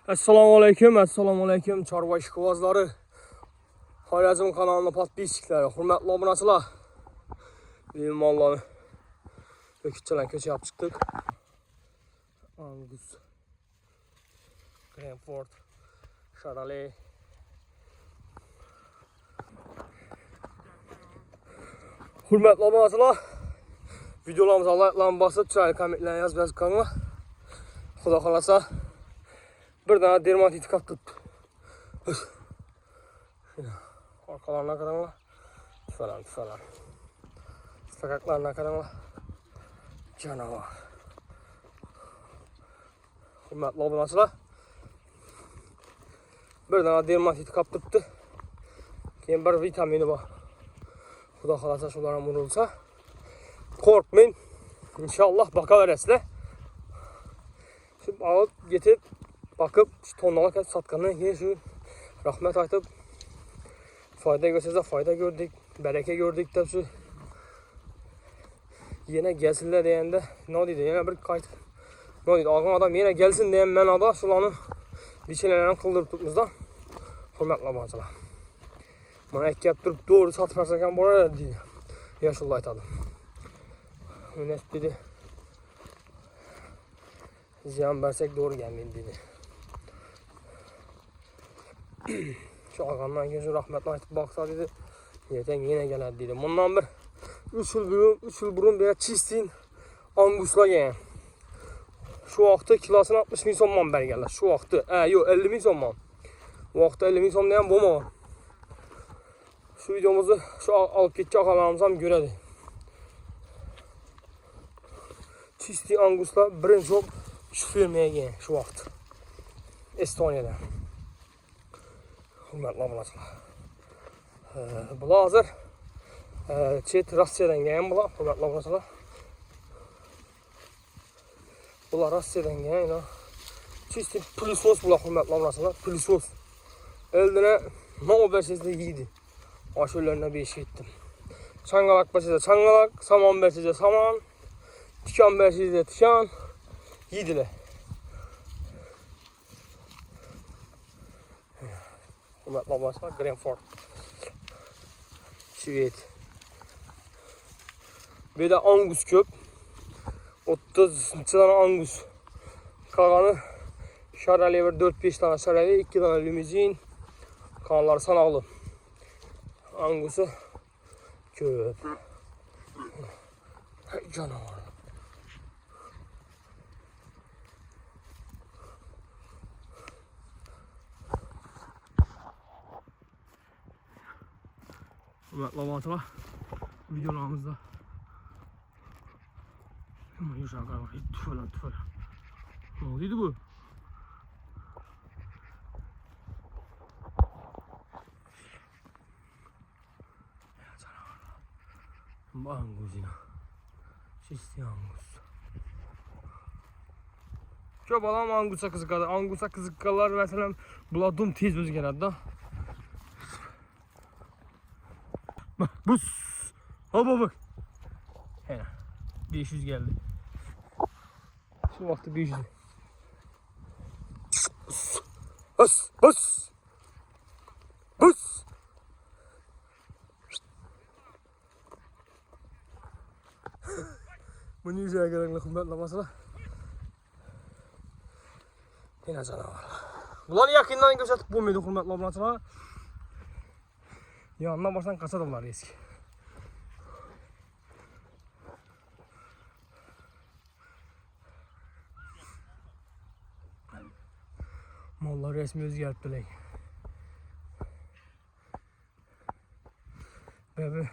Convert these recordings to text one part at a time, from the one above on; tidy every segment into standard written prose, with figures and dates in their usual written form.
Assalomu alaykum, chorva ishqibozlari. Xorazm kanalini podpischiklari, hurmatli obunachilar. Mehmonlarni ko'kchalan ko'cha olib chiqdik. Angus, Cranford, Charolais. Hurmatli obunachilar, videolarimizni like bosib, chiroyli kommentlarni yozib qo'yinglar. Xudo xolasa bir dana dermatit kaptıp. Arkalarına karanlar. Falan. Sakaklarına karanlar. Canavar. Hürmetli obunachilar. Bir dana dermatit kaptıptı. Keyin bir vitamini var. Xudo xolasa shularga urilsa, qo'rqmang. İnşallah bakaverasizlar. Şimdi alıp getirip bakıp şu tonlamak satkanına yine şu rahmet aytıp fayda gösterse fayda gördük, bereke gördük de şu yine gelsinler deyende ne dedi yine bir kayıt ne dedi ağın adam yine gelsin diyen ben ada şulanı bir şeylerden kıldırıp tutmuşdan hürmetli bağcılar. Bana ek yaptırıp doğru satırsan buraya dedi. Yaşullah aytadım. Önes dedi. Ziyan versek doğru gelmeyin dedi. Şu ağamdan gözü rahmetli aytıp baksa dedi. Yerden yine gelir dedi. Bundan bir 3 yıl burun bir çistin angusla yiyen. Şu vaxtı kilosunu 60 bin somman bergerler. Şu vaxtı. Yok 50 bin somman. Bu vaxtı 50 bin somman diyen bu mu? Şu videomuzu şu alıp geçecek ağalarımızdan göredi. Çisti angusla birinci hop şu vermeye gelin şu vaxt. Estonya'da. Hürmetli obunachilar. Bular hazır. Chet Rossiyadan gelgan bular, hürmetli obunachilar. Bular Rossiyadan gelgan. Çisti plysos bular, hürmetli obunachilar. Plysos. Eldine ne bersizde yiydi. Aşırılarına bir iş ettim. Çangalak bersizde çangalak, saman bersizde saman. Tikan bersizde tikan. Yediler. Hürmetli obunachilar, Cranford. Şiviyet. Bir de angus köp. 30 tane angus. Kalanı Charolais bir 4-5 tane Charolais, 2 tane limuzin. Kalanlar sanalı. Angusu köp. Canavar. Hürmetli obunachilar, videolarımızda yumuşak bak, tüfel. Ne olduydu bu? Bu angus yine. Çisti angus. Çok adam angusa kızıkalar. Angusa kızıkalar mesela buladum tez öz geldi da. Bus. Bak. He. 500 geldi. Şu vakti 500. Bus. Bu ne güzel gerekli hürmetli obunachilar. Yine canavar. Bularni yakından gösterip bo'lmaydi hurmatli obunachilar. Yanına baştan kaçadı bunlar eski. Mallar resmi o'zgaribdilar. Bebe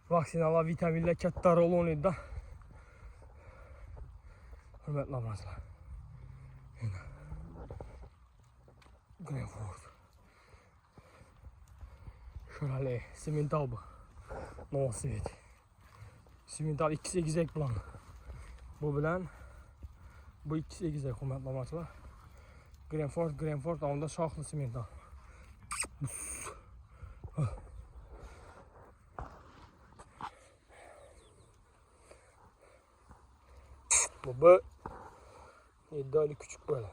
vaksinalar, vitaminlar katta rol o'ynaydi da. Hurmatli obunachilar. Cranford. Charolais, Simmental bu. Novosibirsk. Simmental 2.8'ek bilan. Bu bilan bu 2.8'ek hurmatli obunachilar. Cranford onda shoxli Simmental. Bu 7 aylık küçük böyle.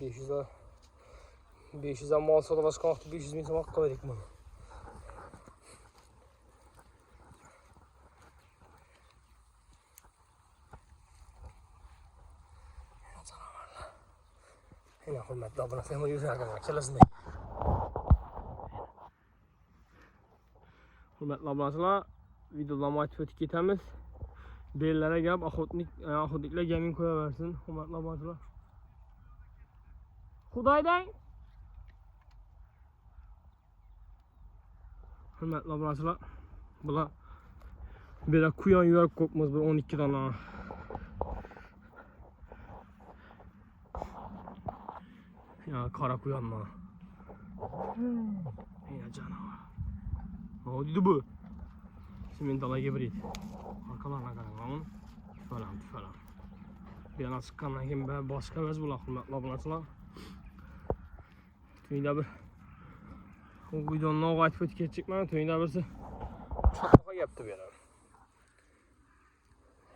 500'dan mal sadaş kalktı 500 bin hakkı verdik bunu. Yine hürmetli abonasıyım o yüzden kelasın. Hürmetli abonasılar videolarımı etip ketemiz. Bellere gelip ahotnikler gemin koyuversin. Hürmetli abonasılar. Hudaydan. Hürmetli abonasılar. Bular böyle kuyan yuvarık kopmaz bir 12 tane. Ya kara kuyanma. Ya canavar. Ne oldu bu? Şimdi dalga geberiydi. Arkalarına karanlığı falan. Bir yana sıkkandan kim ben başka vez bulak labonatlar. Tüyünde bir o videonun o qayıtıb ötü geçecek bana tüyünde birisi çok yaptı bir yana.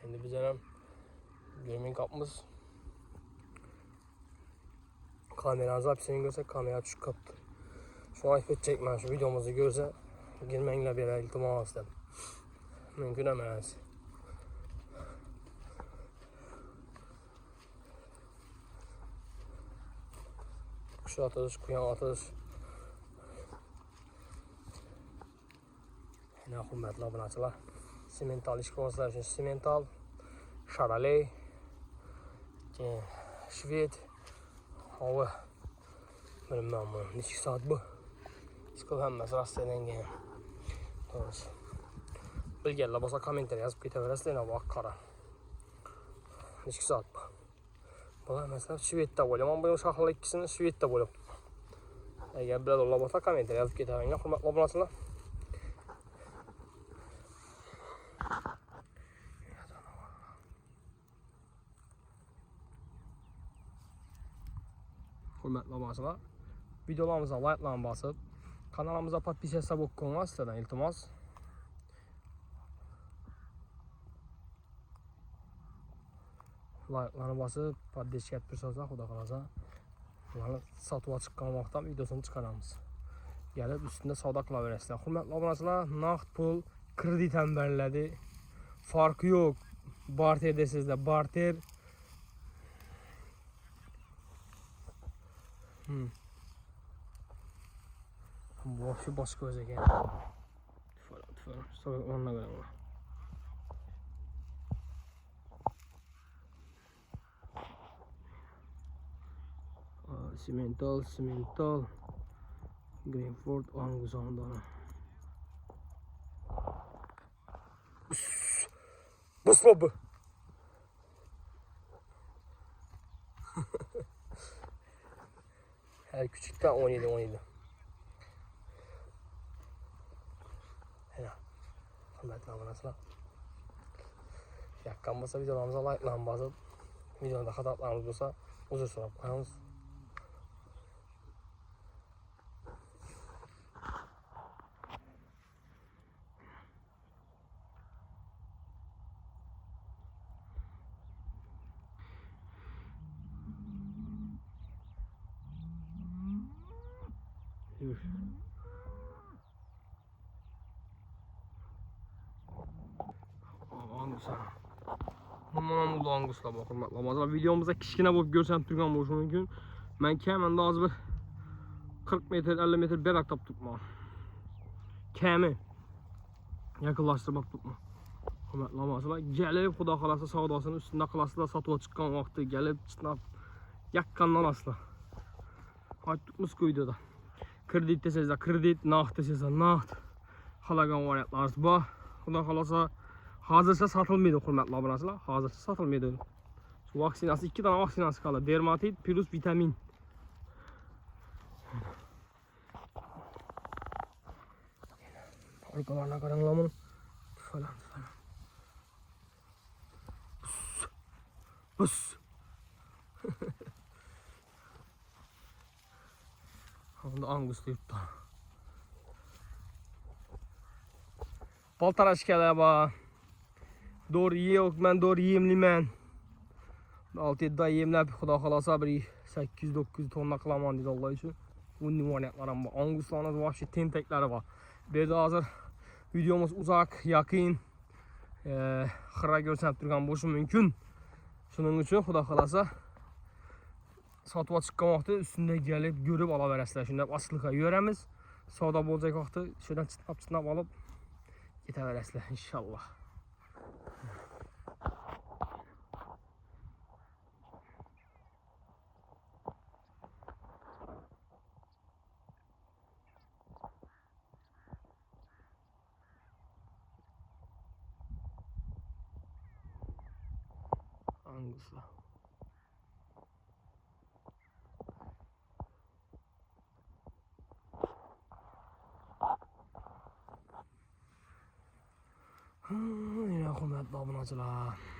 Şimdi biz yana görmeyin kapımız kamera zapisini görse kamera düşük kaptı. Şu qayıtıb ötecek bana şu videomuzu görse girmenle bir yere iltimas istedim. Mümkün emez. Kuşu atış, kuyan atış. Yine hürmetli abonatçılar. Simental iş konuslar için simental, şaraley, şvet, hava. Bilmem bunu. Neçik saat bu? Sıkıl hemmesi rast edingen. Doğrusu. Bilgilerle basa komentar yazıp keteverasizlar bak qara. Neçik saat bu? Bular mesela Şveddə bo'lib, men bu şahlı ikkisini Şveddə bo'lib. Agar bir dollar bo'lsa komentar yozib ketaveringlar, hurmatli obunachilar. Hurmatli obunachilar, videolarımıza like'larni bosib, kanalımıza podpisatsiya bo'lib qo'yinglar, sizlardan iltimos. Like'larni bosib, poddeşka etib tursangiz, xudo xolasa, bularni sotib chiqqan vaqtda videosini chiqaramiz. Gelib üstünde savdo qilaverasizlar. Hurmatli obunachilar, naqd pul, kredit ham beriladi. Farkı yok. Barter desizlar, barter. Bu şu başka o'zi ekan. Tufan. Sonra onunla qo'yaman. Simental. Greenford Angus ondan. Bus bu. Her küçükten 17. Hele. Hürmetli abonasılar. Yakkan bo'lsa videolarımıza like'larni bosib, videoda xatolarimiz bo'lsa uzr so'rab qo'yamiz. Yürü. Angus. Aman bu Angus'la bakın. Lamazlar videomuzda kichkina bo'lib ko'rsam turgan bo'lishi mumkin. Men kamanda hozir bir 40 metr, 50 metr berak tutma. Kami. Yaqinlashtirib tutma. Hurmatli lamazlar gelib xudo xolasa savdosini ustida qilasizlar, sotib chiqqan vaqtda gelib chiqnab yakkandan olasizlar. Aytdikmiz videoda. Kredit desizlar, kredit, naqd desizlar, naqd. Xalagan variantlar bor. Xudo xolasa hozircha satılmaydi hurmatli obunachilar. Hozircha satılmaydi. Şu vaksinasi 2 tane vaksinasi qoldi. Dermatit plus vitamin. Arkalarına qaranglar bunu. Falan. Bus. Onda Angus deyipti. Baltaraşkalar var. Doğru yok, ben doğru yemliyim. 6-7 ay yemlab xudo xolasa bir 800-900 tonna qilaman dedi Alloh uchun. Bu nimoniyatlar ham bor. Anguslarimiz vahşi tenteklari bor. Bu yerda hozir videomuz uzak, yaqin, xira ko'rsatib turgan bo'lishi mumkin. Shuning uchun xudo xolasa sotib chiqqan vaqtda ustunda kelib ko'rib olaverasizlar. Shunda asliga yuramiz. Savdo bo'lajak vaqtda shundan chitlab olib ketaverasizlar inshaalloh. Anguslar. Yine hürmetli obunachilar.